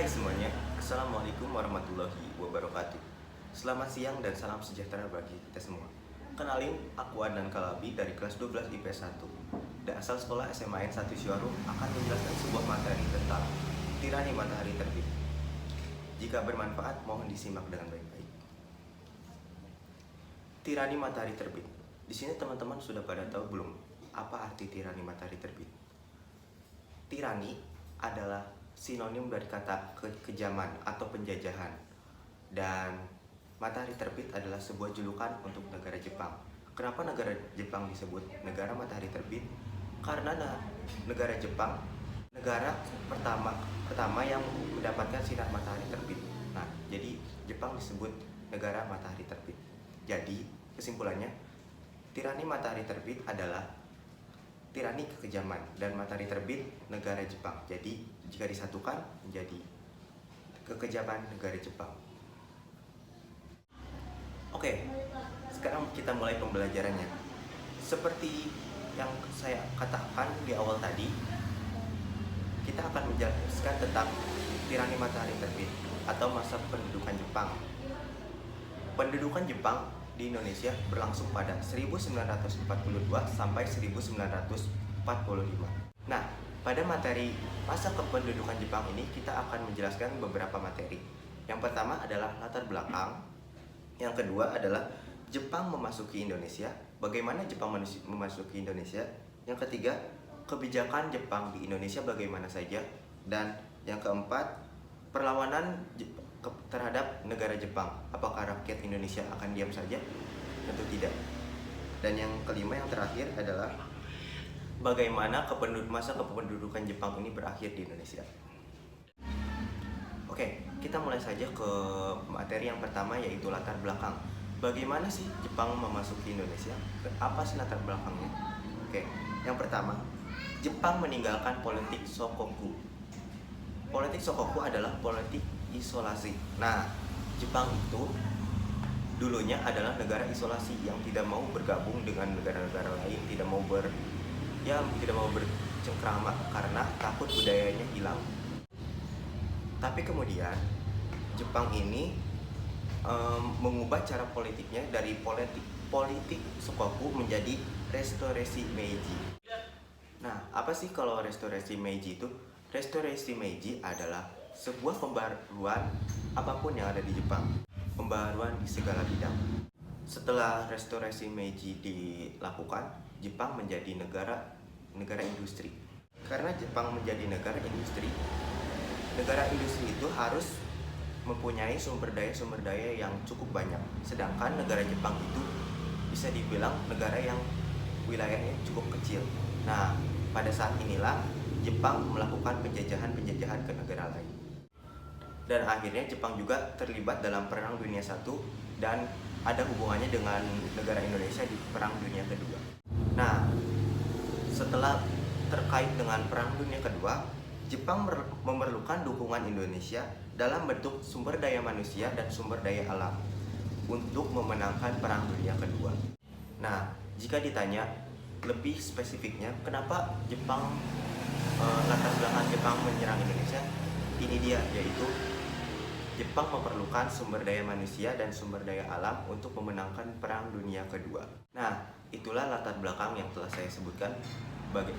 Hai semuanya, Assalamualaikum warahmatullahi wabarakatuh. Selamat siang dan salam sejahtera bagi kita semua. Kenalin, aku Adnan Kalabi dari kelas 12 IPS 1 dan asal sekolah SMAN 1 Syuaru akan menjelaskan sebuah materi tentang tirani matahari terbit. Jika bermanfaat, mohon disimak dengan baik-baik. Tirani matahari terbit. Di sini teman-teman sudah pada tahu belum apa arti tirani matahari terbit? Tirani adalah sinonim dari kata kekejaman atau penjajahan, dan matahari terbit adalah sebuah julukan untuk negara Jepang. Kenapa negara Jepang disebut negara matahari terbit? Karena negara Jepang negara pertama yang mendapatkan sinar matahari terbit. Nah, jadi Jepang disebut negara matahari terbit. Jadi kesimpulannya, tirani matahari terbit adalah tirani kekejaman dan matahari terbit negara Jepang. Jadi jika disatukan menjadi kekejaman negara Jepang. Oke, sekarang kita mulai pembelajarannya. Seperti yang saya katakan di awal tadi, kita akan menjelaskan tentang tirani matahari terbit atau masa pendudukan Jepang. Pendudukan Jepang di Indonesia berlangsung pada 1942 sampai 1945. Nah, pada materi masa kependudukan Jepang ini kita akan menjelaskan beberapa materi. Yang pertama adalah latar belakang. Yang kedua adalah Jepang memasuki Indonesia, bagaimana Jepang memasuki Indonesia. Yang ketiga, kebijakan Jepang di Indonesia bagaimana saja. Dan yang keempat, perlawanan terhadap negara Jepang. Apakah rakyat Indonesia akan diam saja? Tentu tidak. Dan yang kelima, yang terakhir adalah bagaimana masa kependudukan Jepang ini berakhir di Indonesia. Oke, kita mulai saja ke materi yang pertama, yaitu latar belakang. Bagaimana sih Jepang memasuki Indonesia? Apa sih latar belakangnya? Oke, yang pertama, Jepang meninggalkan politik Shokoku. Politik Shokoku adalah politik isolasi. Nah, Jepang itu dulunya adalah negara isolasi yang tidak mau bergabung dengan negara-negara lain, tidak mau bercengkrama karena takut budayanya hilang. Tapi kemudian Jepang ini mengubah cara politiknya dari politik Shokoku menjadi restorasi Meiji. Nah, apa sih kalau restorasi Meiji itu? Restorasi Meiji adalah sebuah pembaruan apapun yang ada di Jepang, pembaruan di segala bidang. Setelah restorasi Meiji dilakukan, Jepang menjadi negara industri. Karena Jepang menjadi negara industri itu harus mempunyai sumber daya yang cukup banyak. Sedangkan negara Jepang itu bisa dibilang negara yang wilayahnya cukup kecil. Nah, pada saat inilah Jepang melakukan penjajahan ke negara lain. Dan akhirnya Jepang juga terlibat dalam Perang Dunia I dan ada hubungannya dengan negara Indonesia di Perang Dunia Kedua. Nah, setelah terkait dengan Perang Dunia Kedua, Jepang memerlukan dukungan Indonesia dalam bentuk sumber daya manusia dan sumber daya alam untuk memenangkan Perang Dunia Kedua. Nah, jika ditanya lebih spesifiknya, kenapa latar belakang Jepang menyerang Indonesia? Ini dia, yaitu Jepang memerlukan sumber daya manusia dan sumber daya alam untuk memenangkan Perang Dunia Kedua. Nah, itulah latar belakang yang telah saya sebutkan bagi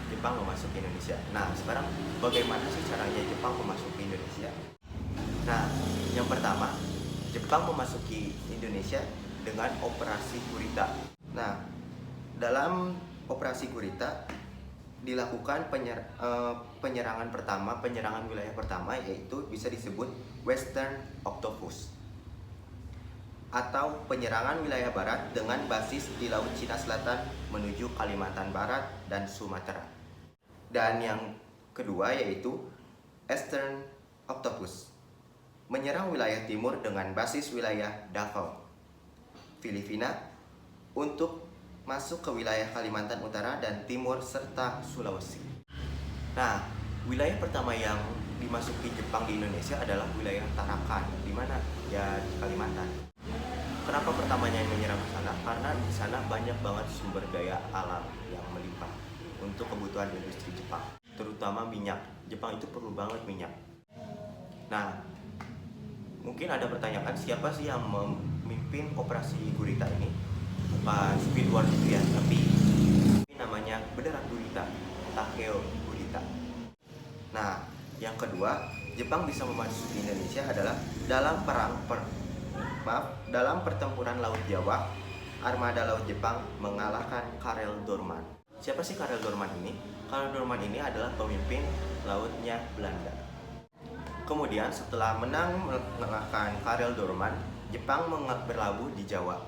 Jepang memasuki Indonesia. Nah, sekarang bagaimana sih caranya Jepang memasuki Indonesia? Nah, yang pertama, Jepang memasuki Indonesia dengan operasi Gurita. Nah, dalam operasi Gurita dilakukan penyerangan wilayah pertama, yaitu bisa disebut Western Octopus, atau penyerangan wilayah barat dengan basis di Laut Cina Selatan menuju Kalimantan Barat dan Sumatera. Dan yang kedua yaitu Eastern Octopus, menyerang wilayah timur dengan basis wilayah Davao, Filipina, untuk masuk ke wilayah Kalimantan Utara dan Timur serta Sulawesi. Nah, wilayah pertama yang dimasuki Jepang di Indonesia adalah wilayah Tarakan, di mana? Ya, di Kalimantan. Kenapa pertamanya yang menyerang ke sana? Karena di sana banyak banget sumber daya alam yang melimpah untuk kebutuhan industri Jepang, terutama minyak. Jepang itu perlu banget minyak. Nah, mungkin ada pertanyaan, siapa sih yang memimpin operasi gurita ini? Bukan Squidward gitu ya, tapi namanya beneran gurita, Takeo Gurita. Nah, yang kedua, Jepang bisa memasuki Indonesia adalah dalam pertempuran Laut Jawa, armada Laut Jepang mengalahkan Karel Doorman. Siapa sih Karel Doorman ini? Karel Doorman ini adalah pemimpin lautnya Belanda. Kemudian setelah mengalahkan Karel Doorman, Jepang berlabuh di Jawa.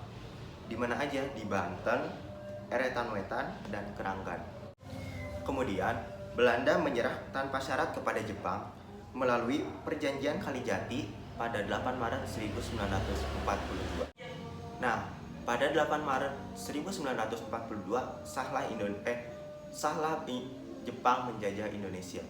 Di mana aja? Di Banten, Eretan Wetan, dan Keranggan. Kemudian Belanda menyerah tanpa syarat kepada Jepang melalui Perjanjian Kalijati pada 8 Maret 1942. Nah, pada 8 Maret 1942 sahlah Jepang menjajah Indonesia.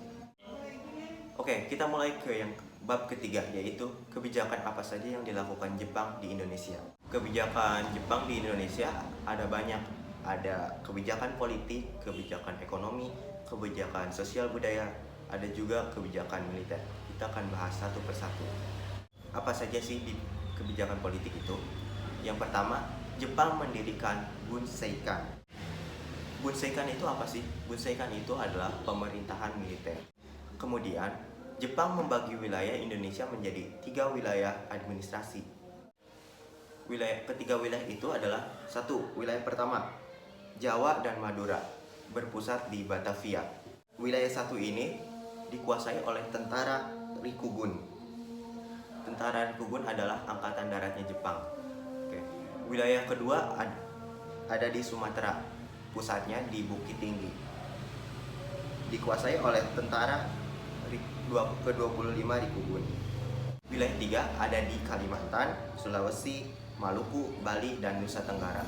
Oke, kita mulai ke yang bab ketiga, yaitu kebijakan apa saja yang dilakukan Jepang di Indonesia. Kebijakan Jepang di Indonesia ada banyak. Ada kebijakan politik, kebijakan ekonomi, kebijakan sosial budaya, ada juga kebijakan militer. Kita akan bahas satu persatu. Apa saja sih di kebijakan politik itu? Yang pertama, Jepang mendirikan Bunseikan. Bunseikan itu apa sih? Bunseikan itu adalah pemerintahan militer. Kemudian, Jepang membagi wilayah Indonesia menjadi 3 wilayah administrasi. Ketiga wilayah itu adalah: satu, wilayah pertama, Jawa dan Madura, berpusat di Batavia. Wilayah satu ini dikuasai oleh tentara Rikugun. Tentara Rikugun adalah angkatan daratnya Jepang. Oke. Wilayah kedua ada di Sumatera, pusatnya di Bukit Tinggi, dikuasai oleh tentara ke-25 Rikugun. Wilayah 3 ada di Kalimantan, Sulawesi, Maluku, Bali, dan Nusa Tenggara,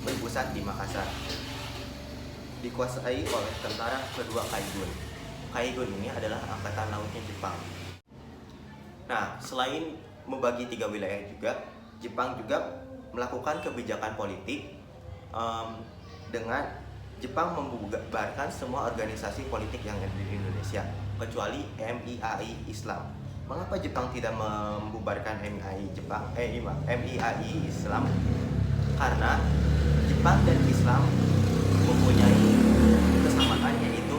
berpusat di Makassar, dikuasai oleh tentara kedua Kaigun. Kaigun ini adalah angkatan lautnya Jepang. Nah, selain membagi 3 wilayah juga, Jepang juga melakukan kebijakan politik dengan Jepang membubarkan semua organisasi politik yang ada di Indonesia, kecuali MIAI Islam. Mengapa Jepang tidak membubarkan MIAI Islam? Karena Jepang dan Islam mempunyai kesamaan, yaitu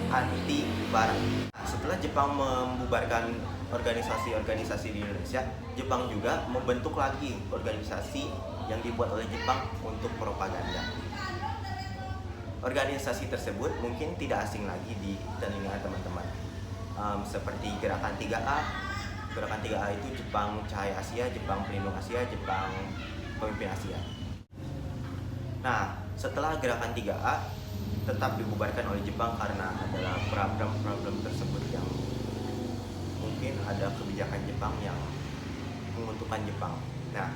anti barat. Setelah Jepang membubarkan organisasi-organisasi di Indonesia, Jepang juga membentuk lagi organisasi yang dibuat oleh Jepang untuk propaganda. Organisasi tersebut mungkin tidak asing lagi di telinga teman-teman, seperti Gerakan 3A. Gerakan 3A itu Jepang Cahaya Asia, Jepang Pelindung Asia, Jepang Pemimpin Asia. Nah, setelah Gerakan 3A tetap dibubarkan oleh Jepang karena adalah problem-problem tersebut yang mungkin ada kebijakan Jepang yang menguntungkan Jepang. Nah,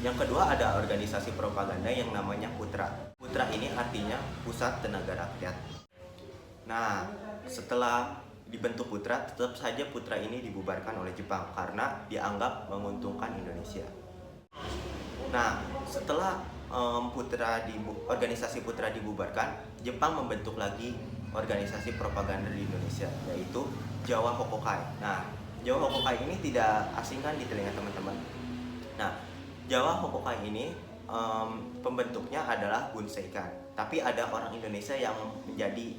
yang kedua ada organisasi propaganda yang namanya Putra. Putra ini artinya Pusat Tenaga Rakyat. Nah, setelah dibentuk Putra, tetap saja Putra ini dibubarkan oleh Jepang karena dianggap menguntungkan Indonesia. Nah, setelah organisasi Putra dibubarkan, Jepang membentuk lagi organisasi propaganda di Indonesia, yaitu Jawa Hokokai. Nah, Jawa Hokokai ini tidak asing kan di telinga teman-teman. Nah, Jawa Hokokai ini pembentuknya adalah Bunseikan, tapi ada orang Indonesia yang menjadi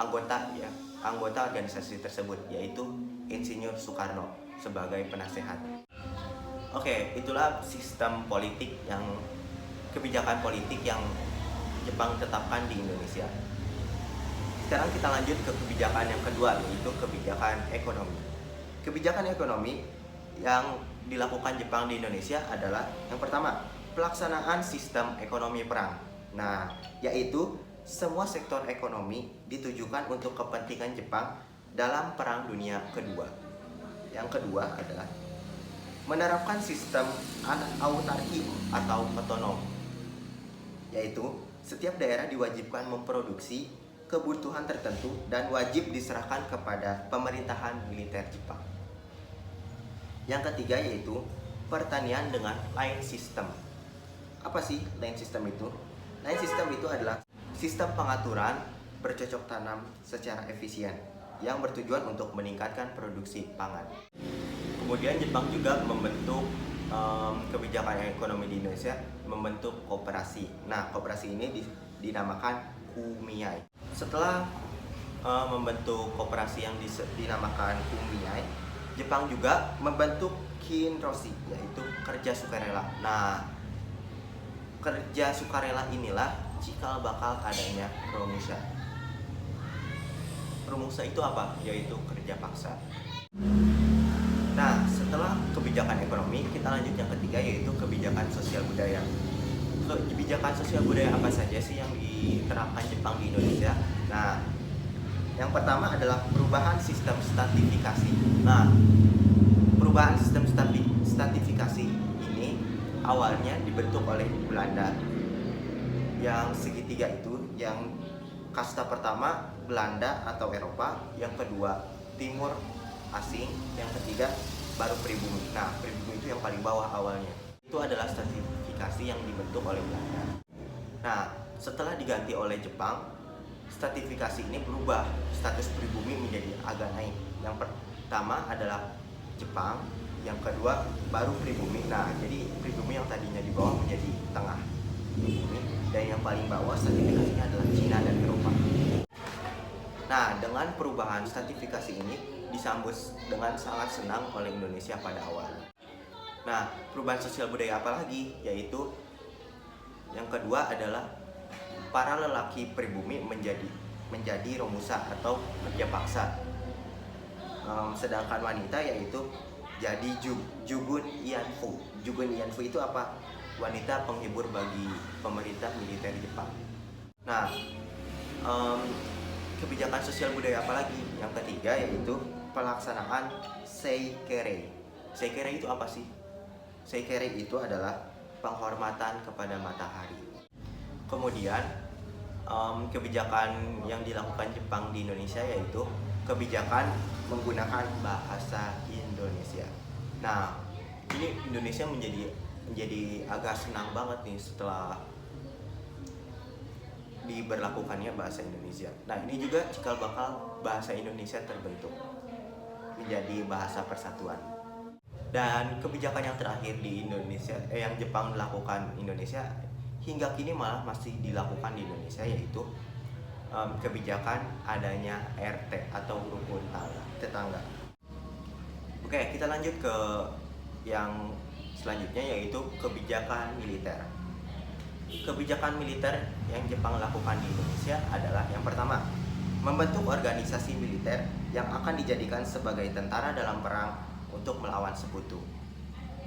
anggota organisasi tersebut, yaitu Insinyur Soekarno sebagai penasehat. Oke, itulah sistem politik kebijakan politik yang Jepang tetapkan di Indonesia. Sekarang kita lanjut ke kebijakan yang kedua, yaitu kebijakan ekonomi. Kebijakan ekonomi yang dilakukan Jepang di Indonesia adalah yang pertama, pelaksanaan sistem ekonomi perang. Nah, yaitu semua sektor ekonomi ditujukan untuk kepentingan Jepang dalam Perang Dunia Kedua. Yang kedua adalah menerapkan sistem autarki atau otonom, yaitu setiap daerah diwajibkan memproduksi kebutuhan tertentu dan wajib diserahkan kepada pemerintahan militer Jepang. Yang ketiga yaitu pertanian dengan line system. Apa sih line system itu? Line system itu adalah sistem pengaturan bercocok tanam secara efisien. yang bertujuan untuk meningkatkan produksi pangan. Kemudian Jepang juga membentuk kebijakan ekonomi di Indonesia, membentuk koperasi. Nah, koperasi ini dinamakan Kumiai. Setelah membentuk koperasi yang dinamakan Kumiai, Jepang juga membentuk Kinroshi, yaitu kerja sukarela. Nah, kerja sukarela inilah cikal bakal adanya Romusha. Romusha itu apa? Yaitu kerja paksa. Nah, setelah kebijakan ekonomi, kita lanjut yang ketiga, yaitu kebijakan sosial budaya. Kebijakan sosial budaya apa saja sih yang diterapkan Jepang di Indonesia? Nah, yang pertama adalah perubahan sistem stratifikasi. Nah, perubahan sistem stratifikasi ini awalnya dibentuk oleh Belanda. Yang segitiga itu, yang kasta pertama Belanda atau Eropa, yang kedua Timur asing, yang ketiga baru pribumi. Nah, pribumi itu yang paling bawah awalnya. Itu adalah stratifikasi yang dibentuk oleh Belanda. Nah, setelah diganti oleh Jepang, stratifikasi ini berubah, status pribumi menjadi agak naik. Yang pertama adalah Jepang, yang kedua baru pribumi. Nah, jadi pribumi yang tadinya di bawah menjadi tengah pribumi, dan yang paling bawah stratifikasinya adalah Cina dan Eropa. Nah, dengan perubahan stratifikasi ini disambut dengan sangat senang oleh Indonesia pada awalnya. Nah, perubahan sosial budaya apa lagi? Yaitu yang kedua adalah para lelaki pribumi menjadi romusha atau kerja paksa. Sedangkan wanita yaitu jadi jugun ianfu. Jugun ianfu itu apa? Wanita penghibur bagi pemerintah militer Jepang. Nah, kebijakan sosial budaya apa lagi? Yang ketiga yaitu pelaksanaan seikere. Seikere itu apa sih? Seikere itu adalah penghormatan kepada matahari. Kemudian kebijakan yang dilakukan Jepang di Indonesia yaitu kebijakan menggunakan bahasa Indonesia. Nah, ini Indonesia menjadi agak senang banget nih setelah diberlakukannya bahasa Indonesia. Nah, ini juga cikal bakal bahasa Indonesia terbentuk menjadi bahasa persatuan. Dan kebijakan yang terakhir di Indonesia, yang Jepang lakukan Indonesia hingga kini malah masih dilakukan di Indonesia, yaitu kebijakan adanya RT atau rukun tetangga. Oke, kita lanjut ke yang selanjutnya, yaitu kebijakan militer. Kebijakan militer yang Jepang lakukan di Indonesia adalah yang pertama, membentuk organisasi militer yang akan dijadikan sebagai tentara dalam perang untuk melawan sekutu.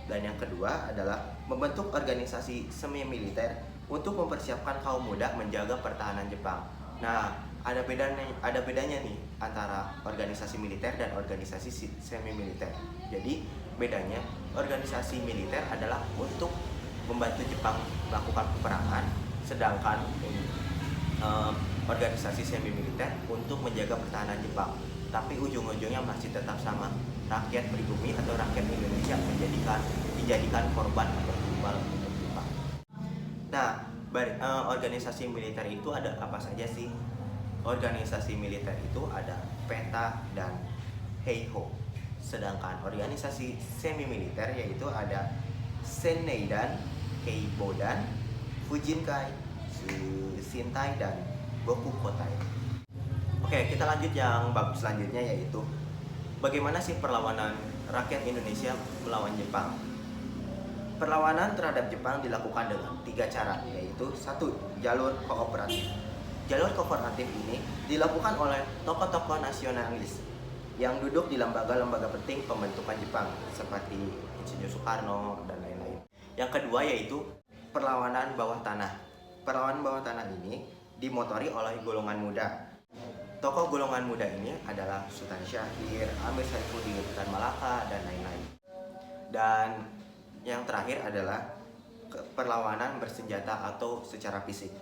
Dan yang kedua adalah membentuk organisasi semi militer untuk mempersiapkan kaum muda menjaga pertahanan Jepang. Nah, ada bedanya nih antara organisasi militer dan organisasi semi militer. Jadi bedanya, organisasi militer adalah untuk membantu Jepang melakukan peperangan, sedangkan organisasi semi militer untuk menjaga pertahanan Jepang. Tapi ujung-ujungnya masih tetap sama, rakyat pribumi atau rakyat Indonesia dijadikan korban atau tumbal untuk Jepang. Nah, organisasi militer itu ada apa saja sih? Organisasi militer itu ada PETA dan Heiho. Sedangkan organisasi semi militer yaitu ada Senneidan, Keibodan, Fujinkai, Shintai, dan Gokukotai. Oke, kita lanjut yang bab selanjutnya, yaitu bagaimana sih perlawanan rakyat Indonesia melawan Jepang. Perlawanan terhadap Jepang dilakukan dengan 3 cara, yaitu 1. Jalur kooperatif. Jalur kooperatif ini dilakukan oleh tokoh-tokoh nasionalis yang duduk di lembaga-lembaga penting pembentukan Jepang seperti Insinyur Soekarno dan lain-lain. Yang kedua yaitu perlawanan bawah tanah. Perlawanan bawah tanah ini dimotori oleh golongan muda. Tokoh golongan muda ini adalah Sultan Syahrir, Amir Saifuddin, Tan Malaka, dan lain-lain. Dan yang terakhir adalah perlawanan bersenjata atau secara fisik.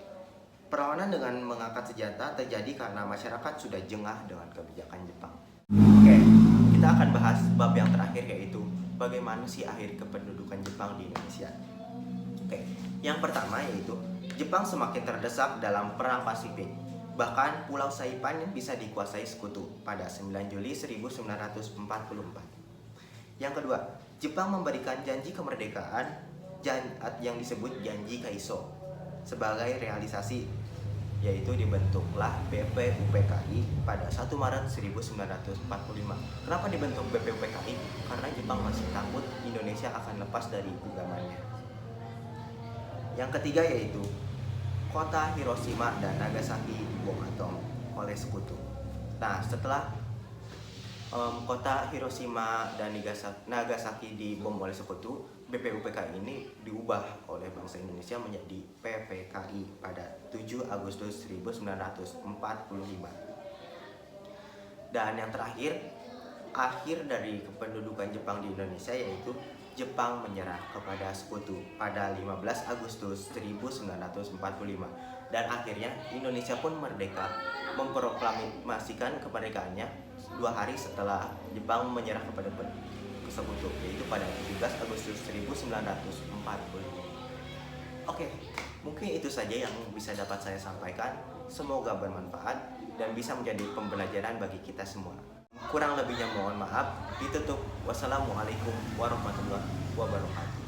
Perlawanan dengan mengangkat senjata terjadi karena masyarakat sudah jengah dengan kebijakan Jepang. Oke, kita akan bahas bab yang terakhir, yaitu bagaimana sih akhir kependudukan Jepang di Indonesia. Oke, yang pertama yaitu Jepang semakin terdesak dalam Perang Pasifik. Bahkan Pulau Saipan bisa dikuasai sekutu pada 9 Juli 1944. Yang kedua, Jepang memberikan janji kemerdekaan yang disebut Janji Kaiso sebagai realisasi, yaitu dibentuklah BPUPKI pada 1 Maret 1945. Kenapa dibentuk BPUPKI? Karena Jepang masih takut Indonesia akan lepas dari genggamannya. Yang ketiga yaitu kota Hiroshima dan Nagasaki dibom atom oleh sekutu. Nah, setelah kota Hiroshima dan Nagasaki dibom oleh sekutu, BPUPKI ini diubah oleh bangsa Indonesia menjadi PPKI pada 7 Agustus 1945. Dan yang terakhir, akhir dari kependudukan Jepang di Indonesia yaitu Jepang menyerah kepada sekutu pada 15 Agustus 1945. Dan akhirnya Indonesia pun merdeka, memproklamasikan kemerdekaannya 2 hari setelah Jepang menyerah kepada sekutu, yaitu pada 17 Agustus 1945. Oke, mungkin itu saja yang bisa dapat saya sampaikan. Semoga bermanfaat dan bisa menjadi pembelajaran bagi kita semua. Kurang lebihnya mohon maaf. Ditutup. Wassalamualaikum warahmatullahi wabarakatuh.